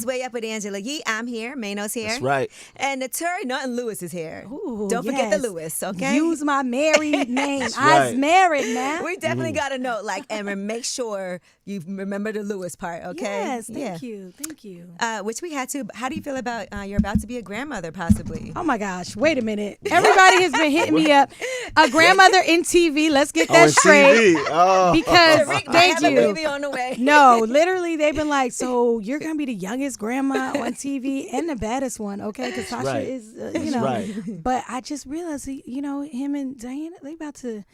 is Way Up with Angela Yee. I'm here. Mano's here. That's right. And Naturi, Naughton Lewis is here. Ooh, Don't forget yes. the Lewis, okay? Use my married name. That's I right. was married now. We definitely got to note, and make sure you remember the Lewis part, okay? Yes, thank you. Thank you. Which we had to. How do you feel about you're about to be a grandmother, possibly? Oh my gosh, wait a minute. Everybody has been hitting me up. A grandmother in TV. Let's get that straight. TV. Oh. Because Tariq might thank have a you. baby on the way. No, literally, they've been like, so you're going to be the youngest grandma on TV and the baddest one, okay? Because Tasha right. is, That's right. But I just realized, him and Diana, they about to,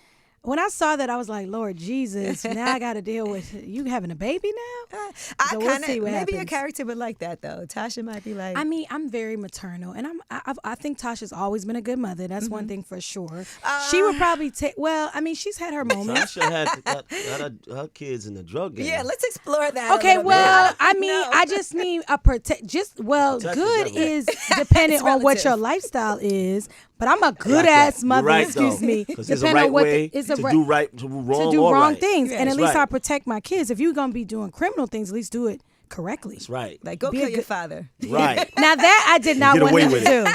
when I saw that, I was like, Lord Jesus, now I got to deal with you having a baby now? I So we'll kind of, see what maybe your happens. character would like that, though. Tasha might be like. I mean, I'm very maternal, and I think Tasha's always been a good mother. That's one thing for sure. She would probably take. Well, I mean, she's had her moments. Tasha had her kids in the drug game. yeah, let's explore that. Okay, a little well, bit. I mean, No. I just need a protect. Protect Good the is dependent It's on what relative. your lifestyle is. But I'm a good ass You're mother. right, Excuse though. me. Because there's a Depending right on what way it's to a do right, to wrong, to do or wrong right. things, Yeah. and at That's least right. I protect my kids. If you're gonna be doing criminal things, at least do it correctly. That's right. Like, go Be a kill your good- father. Right. Now that I did not Get want away him to with do.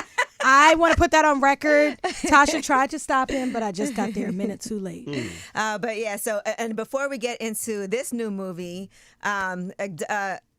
I want to put that on record. Tasha tried to stop him, but I just got there a minute too late. But yeah, so, and before we get into this new movie,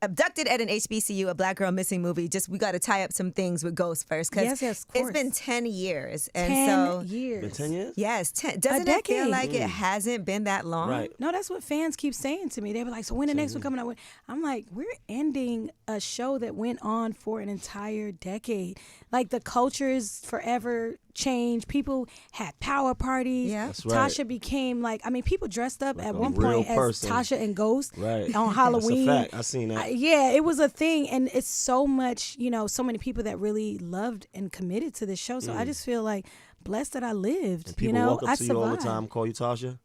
Abducted at an HBCU, a Black girl missing movie, we got to tie up some things with Ghost first. Because Yes, of it's course. been 10 years. And 10 so, years. Been 10 years? yes, 10. Doesn't it feel decade. like it hasn't been that long? Right. No, that's what fans keep saying to me. They were like, so when the next one coming out? I'm like, we're ending a show that went on for an entire decade. Like, the cultures forever changed. People had power parties. Yeah. That's right. Tasha became people dressed up Like at a one real point as person. Tasha and Ghost Right. on Halloween. That's a fact. I seen that. Yeah, it was a thing, and it's so much, so many people that really loved and committed to this show. So I just feel like blessed that I lived. And people walk up I to you all the survived. time, call you Tasha.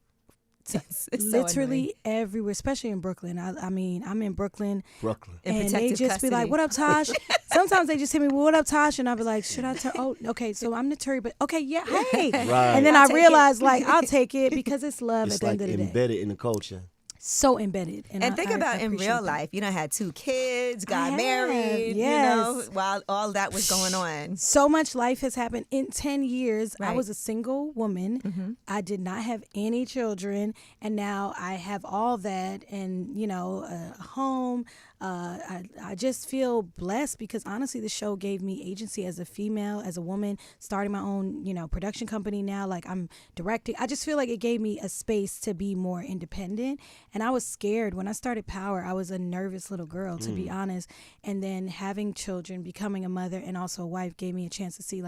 It's so Literally everywhere, especially in Brooklyn. I mean, I'm in Brooklyn, Brooklyn. In and they protective just be like, custody. "What up, Tosh?" Sometimes they just hit me, well, "What up, Tosh?" And I'll be like, "Should I tell?" Oh, okay, so I'm Naturi, but okay, yeah, hey. Right. And then I'll I take realized, I'll take it because it's love It's at the like end of the day. embedded in the culture. So embedded. And I- think I about in appreciate real that. life, had 2 kids, I got have, married, yes. while all that was going on. So much life has happened in 10 years. I Right. was a single woman. I did not have any children. And now I have all that and, a home. I just feel blessed because honestly, the show gave me agency as a female, as a woman, starting my own, production company now. Like I'm directing. I just feel like it gave me a space to be more independent. And I was scared when I started Power. I was a nervous little girl, to be honest. And then having children, becoming a mother and also a wife gave me a chance to see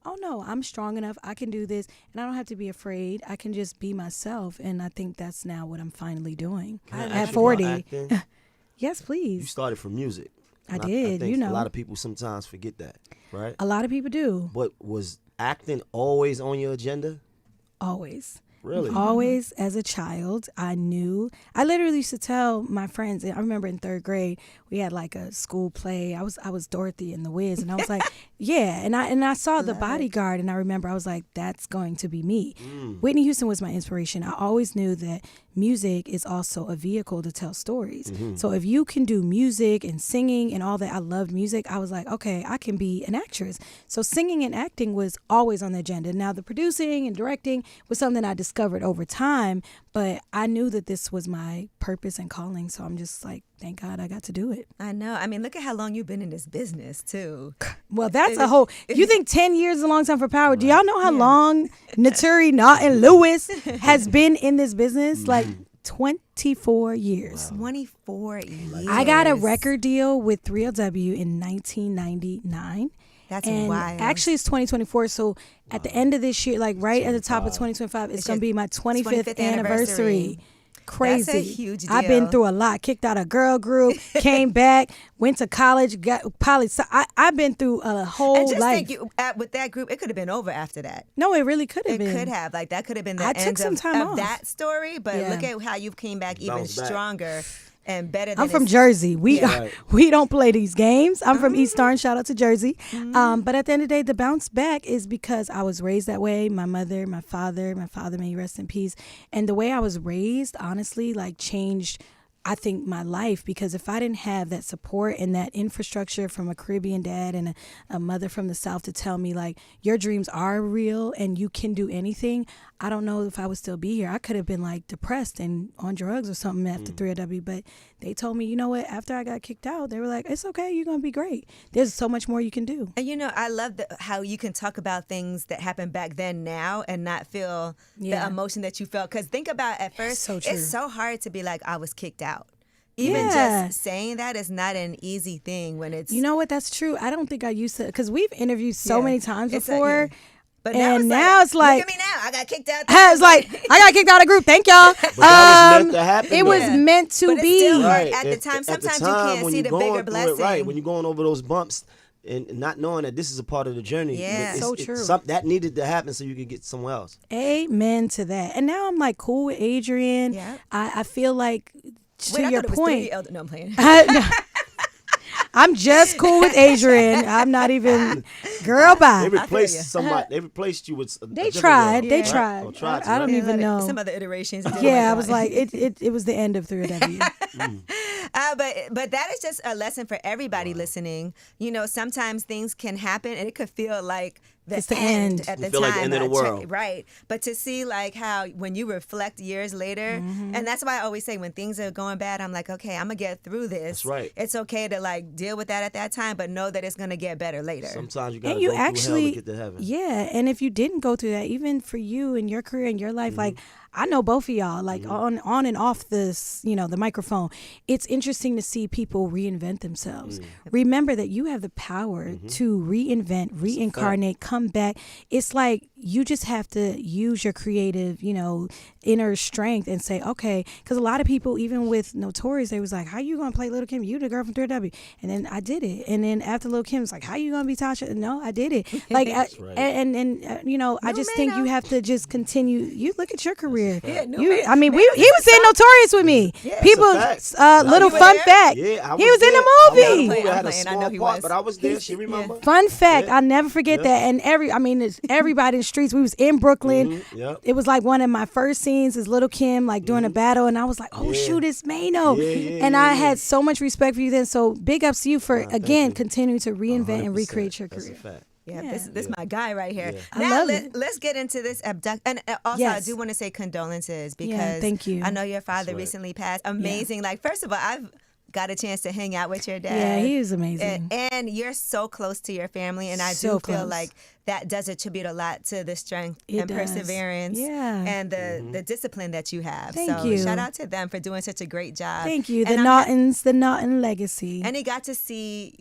oh no, I'm strong enough. I can do this and I don't have to be afraid. I can just be myself. And I think that's now what I'm finally doing Can I at ask you 40. about acting? Yes, You please. started from music. I And did, think you know. A lot of people sometimes forget that, right? A lot of people do. But was acting always on your agenda? Always. Really? Always as a child, I literally used to tell my friends, I remember in 3rd grade, we had a school play. I was Dorothy in The Wiz, and I was like, yeah. And I saw The Bodyguard, and I remember I was like, that's going to be me. Whitney Houston was my inspiration. I always knew that music is also a vehicle to tell stories. So if you can do music and singing and all that, I loved music. I was like, okay, I can be an actress. So singing and acting was always on the agenda. Now the producing and directing was something I discovered over time, but I knew that this was my purpose and calling. So I'm just like, thank God I got to do it. I know. I mean, look at how long you've been in this business, too. Well, that's a whole, you think 10 years is a long time for Power. Do y'all know how long Naturi, Naughton, Lewis has been in this business? 24 years. 24 years. I got a record deal with 3LW in 1999. That's and wild. actually, it's 2024. So at the end of this year, right at the top of 2025, it's going to be my 25th anniversary. Crazy. That's a huge I've been deal. through a lot. Kicked out a girl group, came back, went to college, got I've been through a whole And just life. think, with that group, it could have been over after that. No, it really could have It been. could have. That could have been the I took end some of, time of off. that story. But Yeah. look at how you came back even Bounce back. stronger and better than I'm from it's- Jersey. We Yeah. Right. we don't play these games. I'm from East Orange. Shout out to Jersey. But at the end of the day, the bounce back is because I was raised that way. My mother, my father may rest in peace. And the way I was raised, honestly, changed. I think, my life, because if I didn't have that support and that infrastructure from a Caribbean dad and a mother from the South to tell me, like, your dreams are real and you can do anything, I don't know if I would still be here. I could have been like depressed and on drugs or something after 3LW, but they told me, you know what, after I got kicked out, they were like, it's okay, you're going to be great. There's so much more you can do. And, you know, I love how you can talk about things that happened back then now and not feel the emotion that you felt. Because think about at first, so true. it's so hard to be like, I was kicked out. Even just saying that is not an easy thing when it's... You know what, that's true. I don't think I used to, because we've interviewed so many times before. But now it's like, look at me now. I got kicked out. It's like, I got kicked out of group. Thank y'all. But that was meant to happen. It was meant to But be. it's still Right. hard at the time. Sometimes you can't see the bigger blessing. Right, when you're going over those bumps and not knowing that this is a part of the journey. Yeah. So true. That needed to happen so you could get somewhere else. Amen to that. And now I'm like cool with Adrian. Yeah. I feel like, to I your thought it was point. 3 No, I'm playing. I'm just cool with Adrian. I'm not even, girl, bye. They replaced somebody. They replaced you with. They tried. Girl, They right? tried. Oh, tried I don't even know. Some other iterations. Yeah, I was like, it was the end of 3W. But that is just a lesson for everybody listening. You know, sometimes things can happen and it could feel like It's the end. at the You feel time. like the end of the world. Right. But to see like how when you reflect years later, and that's why I always say when things are going bad, I'm like, okay, I'm going to get through this. That's right. It's okay to like deal with that at that time, but know that it's going to get better later. Sometimes you got to And you go through hell actually, to get to heaven. yeah. And if you didn't go through that, even for you and your career and your life, like, I know both of y'all, like on and off this, the microphone. It's interesting to see people reinvent themselves. Remember that you have the power to reinvent, reincarnate, come back. It's like you just have to use your creative, inner strength and say, okay, because a lot of people, even with Naturi, they was like, how you going to play Little Kim? You the girl from 3W. And then I did it. And then after Little Kim, it's like, how you going to be Tasha? No, I did it. Like, I just think you have to just continue. You look at your career. Yeah, He was in Notorious with me. Yeah, people, that's a fact. little fun fact. Yeah, he was in the movie. I had a I know small he part, was. but I was there. She remember? Fun fact, Yeah. I'll never forget that. And everybody in the streets, we was in Brooklyn. Yep. It was like one of my first scenes is Little Kim, like doing a battle. And I was like, oh, shoot, it's Mano. And I had so much respect for you then. So big ups to you for, again, continuing to reinvent and 100%. recreate your That's career. a fact. Yeah, this my guy right here. Yeah. I Now love it. let's get into this abduct. And also, Yes. I do want to say condolences because Yeah, thank you. I know your father That's right. recently passed. Amazing. Like, first of all, I've got a chance to hang out with your dad. Yeah, he is amazing. And you're so close to your family, and I So do feel close. like that does attribute a lot to the strength It and does. perseverance Yeah. and the discipline that you have. Thank so you. shout out to them for doing such a great job. Thank you. The And Naughton legacy. And he got to see,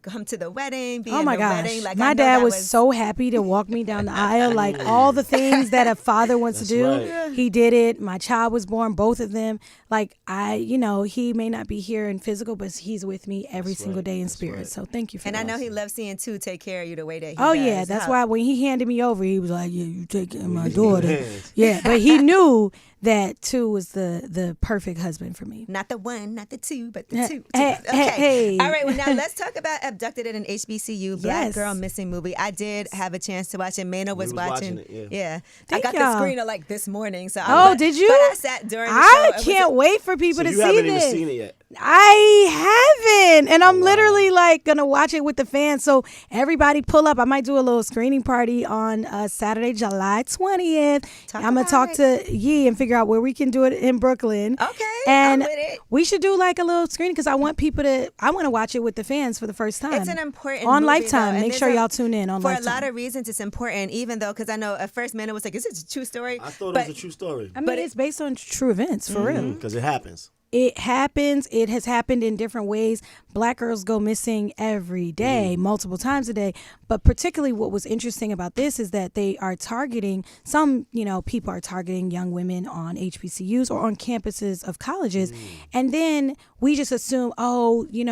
come to the wedding, be Oh in my the gosh. wedding. Like, I my know dad that was so happy to walk me down the aisle. Like all the things that a father wants to That's do, right. he did it. My child was born, both of them. Like he may not be here in physical, but he's with me every That's single right. day in That's spirit. right. So thank you for And that. I know he loves seeing two take care of you the way that he Oh does. yeah, that's How- why when he handed me over, he was like, "Yeah, you taking my daughter." Yes. Yeah, but he knew that 2 was the perfect husband for me. Not the 1, not the 2, but the 2. Hey, Okay. hey. All right. Well, now let's talk about Abducted at an HBCU Black Yes. Girl Missing movie. I did have a chance to watch it. Mano was, was watching it, yeah. I got y'all. the screener like this morning. So Oh, did you? But I sat during the show. I It was can't wait for people So to you see haven't this. even seen it yet. I haven't, and I'm literally like gonna watch it with the fans. So everybody pull up. I might do a little screening party on Saturday, July 20th. I'm gonna about talk it. to Yee and figure out where we can do it in Brooklyn. Okay, and I'm with it. we should do like a little screening because I want people to. I want to watch it with the fans for the first time. It's an important on movie, Lifetime. though, and Make there's sure y'all tune in on for Lifetime. a lot of reasons. It's important, even though because I know at first Mano was like, "Is it a true story?" I thought But- it was a true story. I mean, it's based on true events for real. Because it happens. It happens. It has happened in different ways. Black girls go missing every day, multiple times a day. But particularly what was interesting about this is that they are targeting, some, people are targeting young women on HBCUs or on campuses of colleges. And then we just assume,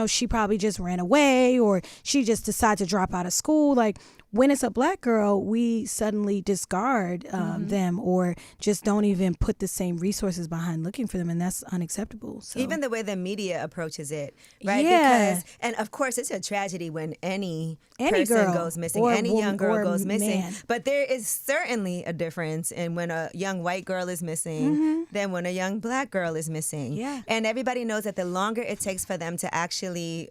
she probably just ran away or she just decided to drop out of school. Like, when it's a black girl, we suddenly discard them or just don't even put the same resources behind looking for them, and that's unacceptable. So. Even the way the media approaches it, right? Yeah. Because, and of course, it's a tragedy when any girl person goes missing, any young girl goes missing. Man. But there is certainly a difference in when a young white girl is missing than when a young black girl is missing. Yeah. And everybody knows that the longer it takes for them to actually,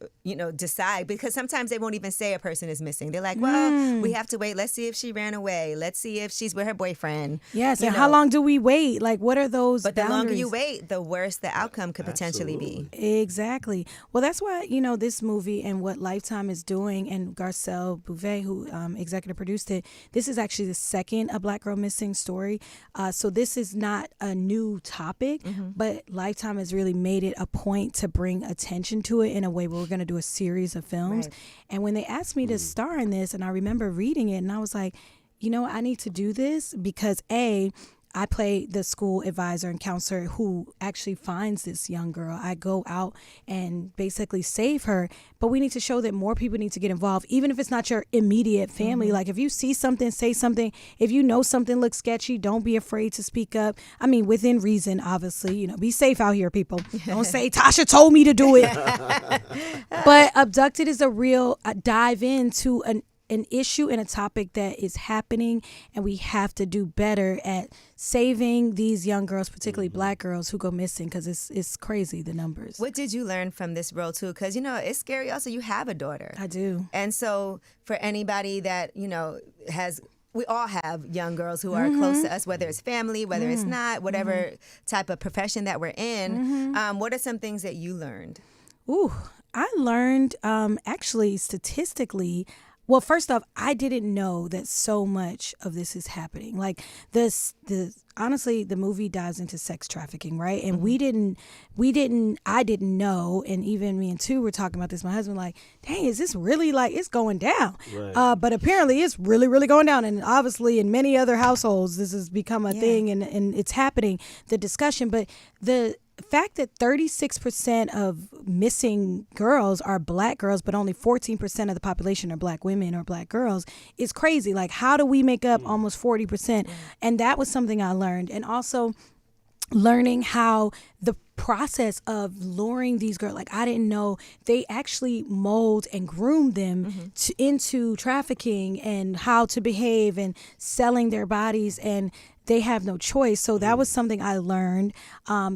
decide, because sometimes they won't even say a person is missing. They're like, well, we have to wait. Let's see if she ran away. Let's see if she's with her boyfriend. Yes, and how long do we wait? Like, what are those But boundaries? the longer you wait, the worse the outcome could potentially be. Exactly. Well, that's why, this movie and what Lifetime is doing, and Garcelle Bouvet, who executive produced it, this is actually the second A Black Girl Missing story. So this is not a new topic, but Lifetime has really made it a point to bring attention to it in a way where we're going to do a series of films. Right. And when they asked me to star in this, and I remember reading it, and I was like, I need to do this because I play the school advisor and counselor who actually finds this young girl. I go out and basically save her, but we need to show that more people need to get involved, even if it's not your immediate family. Like if you see something, say something. If you know something looks sketchy, don't be afraid to speak up. I mean, within reason, obviously, be safe out here, people. Don't say, Tasha told me to do it. But Abducted is a real dive into an issue and a topic that is happening, and we have to do better at saving these young girls, particularly black girls who go missing, because it's crazy, the numbers. What did you learn from this role too? Because it's scary. Also, you have a daughter. I do. And so for anybody that we all have young girls who are close to us, whether it's family, whether it's not, whatever type of profession that we're in. What are some things that you learned? Ooh, I learned actually statistically. Well, first off, I didn't know that so much of this is happening. Like honestly, the movie dives into sex trafficking, right? And I didn't know. And even me and Tu were talking about this. My husband, like, dang, is this really it's going down? Right. But apparently it's really, really going down. And obviously in many other households, this has become a thing and it's happening, the discussion. But the fact that 36% of missing girls are black girls, but only 14% of the population are black women or black girls is crazy. Like, how do we make up almost 40%? And that was something I learned. And also learning how the process of luring these girls, like I didn't know they actually mold and groom them into trafficking and how to behave and selling their bodies, and they have no choice. So that was something I learned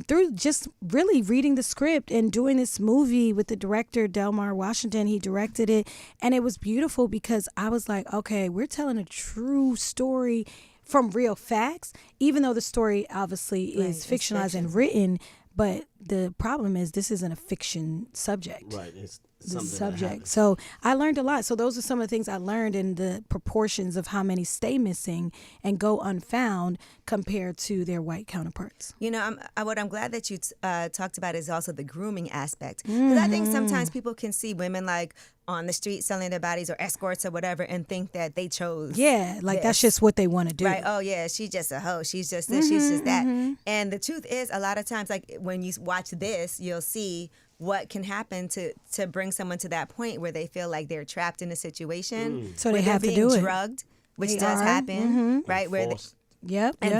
through just really reading the script and doing this movie with the director, Delmar Washington. He directed it, and it was beautiful because I was like, okay, we're telling a true story from real facts, even though the story obviously is fictionalized and written. But the problem is this isn't a fiction subject. Right. It's the subject. So I learned a lot. So those are some of the things I learned in the proportions of how many stay missing and go unfound compared to their white counterparts. What I'm glad that you talked about is also the grooming aspect. Because I think sometimes people can see women like on the street selling their bodies or escorts or whatever and think that they chose. Yeah, like that's just what they want to do. Right. Oh, yeah, she's just a hoe. She's just this, she's just that. And the truth is, a lot of times, like when you watch this, you'll see what can happen to bring someone to that point where they feel like they're trapped in a situation. So they have to do it. Drugged, which does happen, right? Where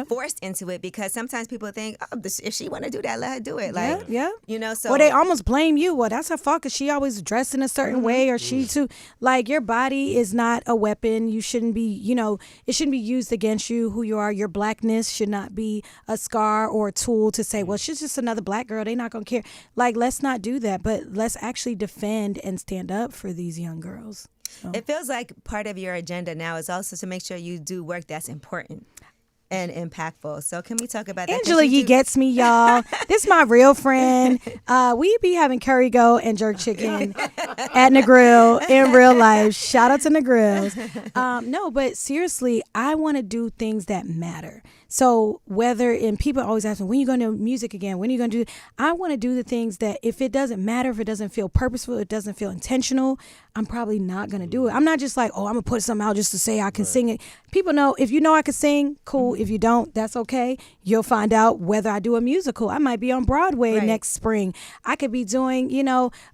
forced into it, because sometimes people think, oh, if she want to do that, let her do it. Like, so. Or they almost blame you. Well, that's her fault because she always dressed in a certain way, or she too. Like, your body is not a weapon. You shouldn't be, it shouldn't be used against you, who you are. Your blackness should not be a scar or a tool to say, well, she's just another black girl. They're not going to care. Like, let's not do that, but let's actually defend and stand up for these young girls. So. It feels like part of your agenda now is also to make sure you do work that's important and impactful. So can we talk about that? Angela Yee gets me, y'all. This is my real friend. We be having curry goat and jerk chicken at Negrill in real life. Shout out to Negrills. No, but seriously, I want to do things that matter. So and people always ask me, when are you going to do music again? When are you going to do? I want to do the things that if it doesn't matter, if it doesn't feel purposeful, it doesn't feel intentional, I'm probably not going to do it. I'm not just like, I'm going to put something out just to say I can sing it. People know, if you know I can sing, cool. If you don't, that's okay. You'll find out whether I do a musical. I might be on Broadway next spring. I could be doing,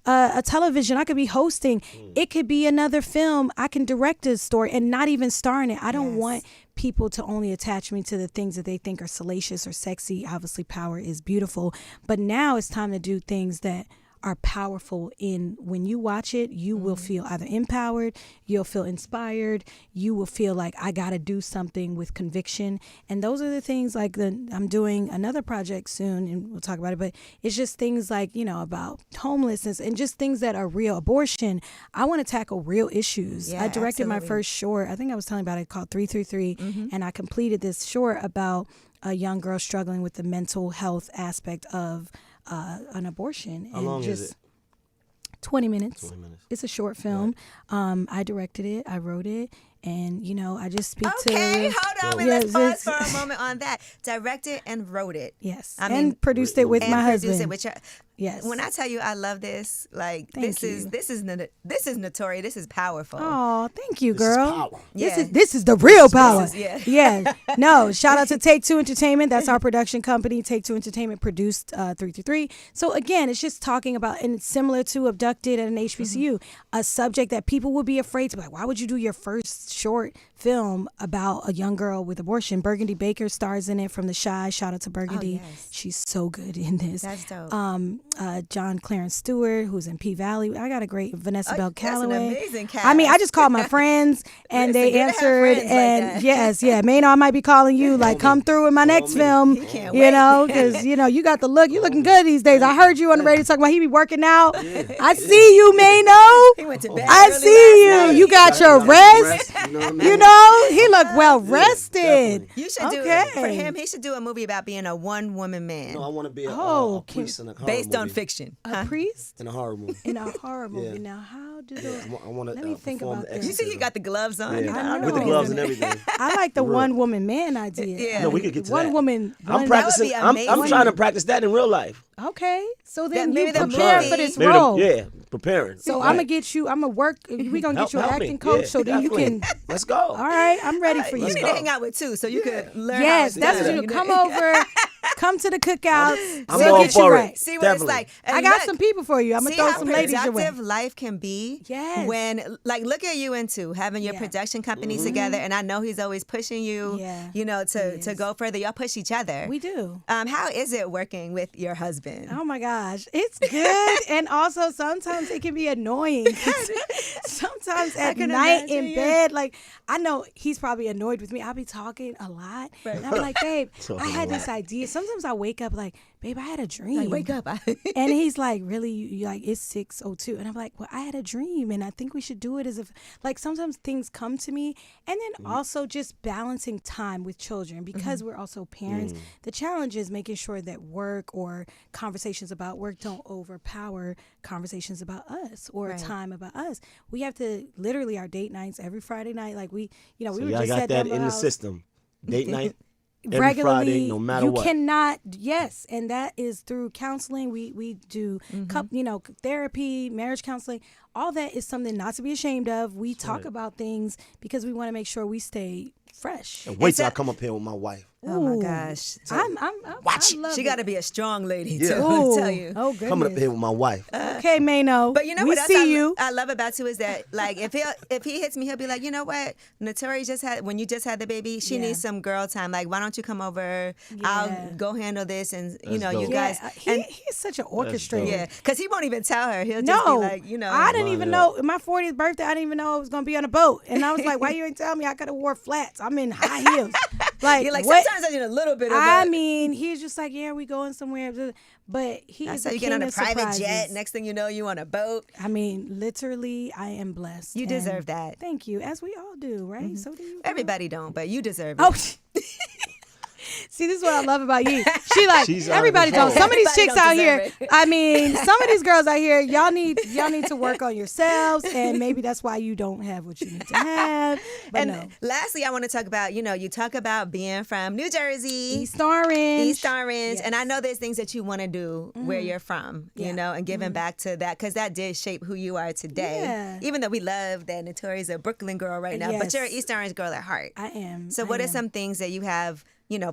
a television. I could be hosting. It could be another film. I can direct a story and not even star in it. I don't want people to only attach me to the things that they think are salacious or sexy. Obviously, power is beautiful. But now it's time to do things that are powerful. When you watch it, you will feel either empowered, you'll feel inspired, you will feel like I got to do something with conviction. And those are the things like I'm doing another project soon and we'll talk about it, but it's just things like, about homelessness and just things that are real. Abortion. I want to tackle real issues. I directed my first short. I think I was telling about it, called 333, and I completed this short about a young girl struggling with the mental health aspect of an abortion. How long is it? 20 minutes. 20 minutes. It's a short film. Right. I directed it. I wrote it. And, I just speak to... Okay, hold on. Let's pause for a moment on that. Directed and wrote it. Yes. And produced it with my husband. Produced it with yes. When I tell you I love this, this is Naturi. This is powerful. Oh, thank you, girl. This This is the real power. Yeah. No, shout out to Take Two Entertainment. That's our production company. Take Two Entertainment produced 333. So again, it's just talking about, and it's similar to Abducted at an HBCU, a subject that people would be afraid to be like, why would you do your first short film about a young girl with abortion? Burgundy Baker stars in it from The Shy. Shout out to Burgundy. Oh, yes. She's so good in this. That's dope. John Clarence Stewart, who's in P-Valley. I got a great Vanessa Bell Calloway. That's an amazing cast. I mean, I just called my friends and they answered. And yes, Maynard, I might be calling you like, come through in my next film. Because you got the look. You looking good these days. I heard you on the radio talking about he be working out. I see you, Maynard. He went to bed. I see you. You got your rest. He looked well rested. Definitely. You should do it for him. He should do a movie about being a one-woman man. No, I want to be a priest in a horror based movie. on fiction. A priest in a horror movie. In a horror movie. Now, how do those? I want to. Let me think about this. You see, he got the gloves on. Yeah. With the gloves and everything. I like the one-woman man idea. Yeah. No, we could get to one that. woman. I'm practicing. I'm trying to practice that in real life. Okay, so then maybe you the prepare movie- for this role. Preparing. So I'm gonna get you. I'm gonna work. We gonna get you an acting coach so then you can. Let's go. All right, I'm ready for you. You need to hang out with two so you could learn. Yes, how that's what you do. Come over. Come to the cookouts. We'll get you right. See what it's like. And I got some people for you. I'm gonna throw some ladies your way. See how productive life can be. Yes. When look at you and two having your production companies together, and I know he's always pushing you. To go further. Y'all push each other. We do. How is it working with your husband? Oh my gosh, it's good, and also sometimes it can be annoying. Sometimes at night in bed, like I know he's probably annoyed with me. I'll be talking a lot, and I'm like, babe, I had this idea. Sometimes I wake up like, babe, I had a dream. Like, wake up. And he's like, really? You like, it's 6:02. And I'm like, well, I had a dream and I think we should do it as if, like, sometimes things come to me. And then also just balancing time with children because we're also parents. The challenge is making sure that work or conversations about work don't overpower conversations about us or time about us. We have to literally our date nights every Friday night. Like we were just got at that in the system. Date night. Every Friday, no matter what. You cannot, and that is through counseling. We do, therapy, marriage counseling. All that is something not to be ashamed of. We talk about things because we want to make sure we stay fresh. And wait till I come up here with my wife. Oh my gosh! Watch. She got to be a strong lady too. Ooh. I tell you. Oh goodness. Coming up here with my wife. Okay, Mayno. But you know we what else see you. I love about too is that like if he hits me, he'll be like, you know what, Naturi when you just had the baby, she needs some girl time. Like, why don't you come over? I'll go handle this, and you guys. He's such an orchestrator. Yeah, because he won't even tell her. He'll just be like, I didn't even know my 40th birthday. I didn't even know I was gonna be on a boat, and I was like, why you ain't tell me? I could have wore flats. I'm in high heels. You're like, sometimes I need a little bit of that. I mean, he's just like, yeah, we going somewhere. But he is so you get on a private jet. Next thing you know, you on a boat. I mean, literally, I am blessed. You deserve that. Thank you, as we all do, right? So do you. Everybody don't, but you deserve it. Oh. See, this is what I love about you. She like She's out of everybody control. don't. Some of these Everybody chicks don't out deserve here. I mean, some of these girls out here, y'all need to work on yourselves, and maybe that's why you don't have what you need to have. But And no. lastly, I want to talk about, you talk about being from New Jersey. East Orange. East Orange. Yes. And I know there's things that you want to do where you're from, Yeah. and giving back to that, because that did shape who you are today. Yeah. Even though we love that Naturi's a Brooklyn girl right now, but Yes. you're an East Orange girl at heart. I am. So I what are am. some things that you have,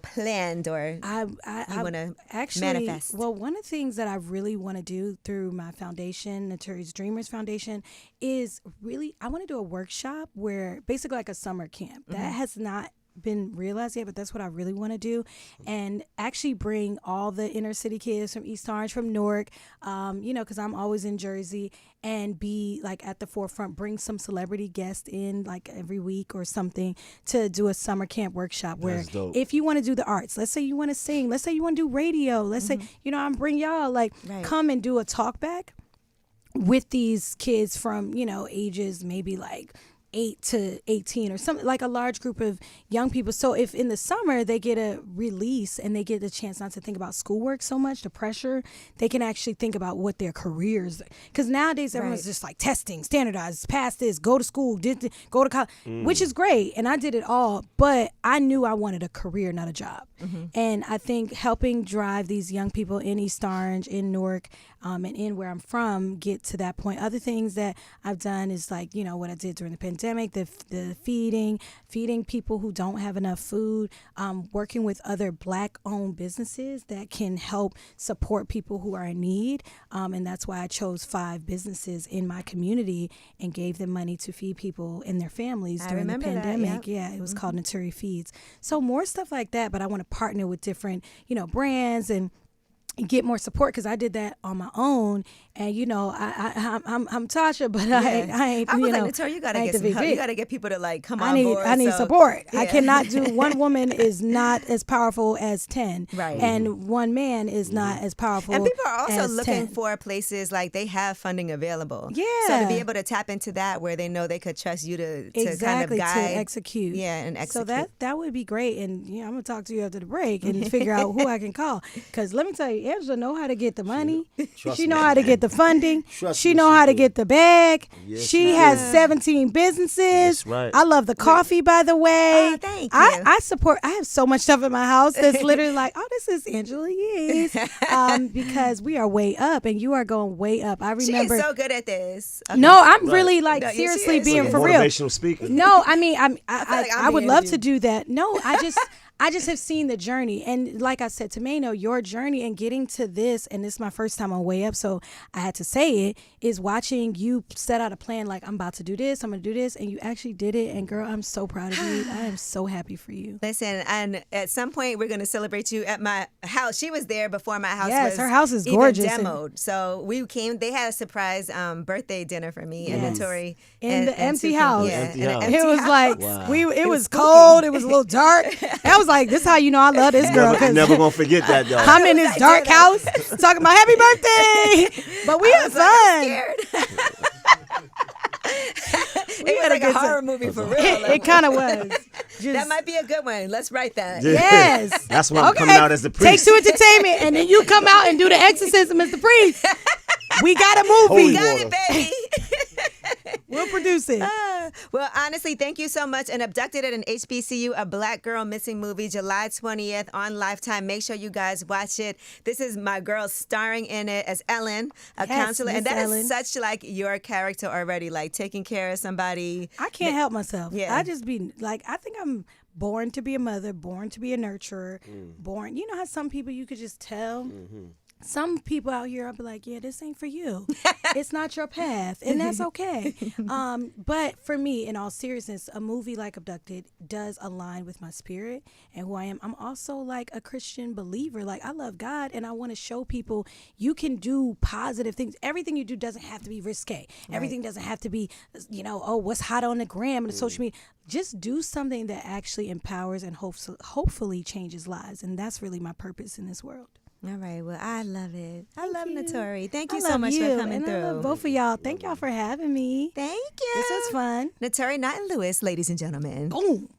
planned or you want to manifest? Well, one of the things that I really want to do through my foundation, Naturi's Dreamers Foundation, is really I want to do a workshop where basically like a summer camp that has not been realized yet, but that's what I really want to do, and actually bring all the inner city kids from East Orange, from Newark, because I'm always in Jersey, and be like at the forefront, bring some celebrity guests in like every week or something to do a summer camp workshop where That's dope. if you want to do the arts, let's say you want to sing, let's say you want to do radio, let's say, I'm bring y'all like Right. come and do a talk back with these kids from, ages maybe like 8 to 18 or something, like a large group of young people. So if in the summer they get a release and they get the chance not to think about schoolwork so much, the pressure, they can actually think about what their careers, because nowadays everyone's Right. just like testing, standardized, pass this, go to school, go to college, which is great. And I did it all, but I knew I wanted a career, not a job. And I think helping drive these young people in East Orange, in Newark, and in where I'm from, get to that point. Other things that I've done is like, what I did during the pandemic, the feeding people who don't have enough food, working with other Black-owned businesses that can help support people who are in need. And that's why I chose 5 businesses in my community and gave them money to feed people and their families I during the remember that, pandemic. yep. Yeah, it was called Naturi Feeds. So more stuff like that, but I want to partner with different, brands and get more support, because I did that on my own, and I'm Tasha, but I ain't. I was like, Naturi, you gotta I ain't get the some help. VP. You gotta get people to like come on board. I need so- support. I Yeah. cannot do one woman is not as powerful as 10, Right. and one man is not as powerful. And people are also as looking 10. for places like they have funding available. So Yeah. to be able to tap into that where they know they could trust you to exactly kind of guide. to execute. Yeah, and execute. So that would be great, and I'm gonna talk to you after the break and figure out who I can call. Because let me tell you, Angela know how to get the money. Trust She me. know how to get the funding. Trust She me, know she how to do. get the bag. Yes, she she has do. 17 businesses. That's right. I love the coffee, by the way. Oh, thank I you. I support. I have so much stuff in my house that's literally like, oh, this is Angela Yee's, because we are way up, and you are going way up. I She remember. is so good at this. Okay. No, I'm Right. really like No, yeah, she seriously is. being She for is. real. Motivational speaker. No, I mean, like I'm I would being love to interviewed. do that. No, I just have seen the journey. And like I said to Mano, your journey and getting to this, and this is my first time on Way Up, so I had to say it, is watching you set out a plan like, I'm about to do this, I'm going to do this, and you actually did it. And girl, I'm so proud of you. I am so happy for you. Listen, and at some point we're going to celebrate you at my house. She was there before my house Yes, was her house is even gorgeous, and- demoed. So we came. They had a surprise birthday dinner for me and Yes. Naturi In the empty Suki. house. Yeah, Empty in an house. empty It was house. like Wow. it was spooky. cold. It was a little dark. I was like, this is how you know I love this girl. Never, 'Cause never gonna forget that though. I'm in this I dark did. house talking about happy birthday, but we had I was like, I'm fun. scared. We It was had like a good time. horror movie for real. It kind of was. That might be a good one. Let's write that. Yeah. Yes. That's why I'm coming out as the Take priest. 2 Entertainment, and then you come out and do the exorcism as the priest. We got a movie. Holy Got water. it, baby. We'll produce it. Well, honestly, thank you so much. And Abducted at an HBCU, a Black Girl Missing movie, July 20th on Lifetime. Make sure you guys watch it. This is my girl starring in it as Ellen, a Yes, counselor. And Miss that is Ellen. such like your character already, like taking care of somebody. I can't help myself. Yeah. I just be like, I think I'm born to be a mother, born to be a nurturer, born. You know how some people you could just tell. Some people out here, I'll be like, yeah, this ain't for you. It's not your path, and that's okay. But for me, in all seriousness, a movie like Abducted does align with my spirit and who I am. I'm also like a Christian believer. Like, I love God, and I want to show people you can do positive things. Everything you do doesn't have to be risque. Everything doesn't have to be, oh, what's hot on the gram and the social media. Just do something that actually empowers and hopefully changes lives. And that's really my purpose in this world. All right. Well, I love it. I love you. Naturi. Thank you I so love much you, for coming and through. I love both of y'all. Thank y'all for having me. Thank you. This was fun. Naturi, Naughton Lewis, ladies and gentlemen. Boom.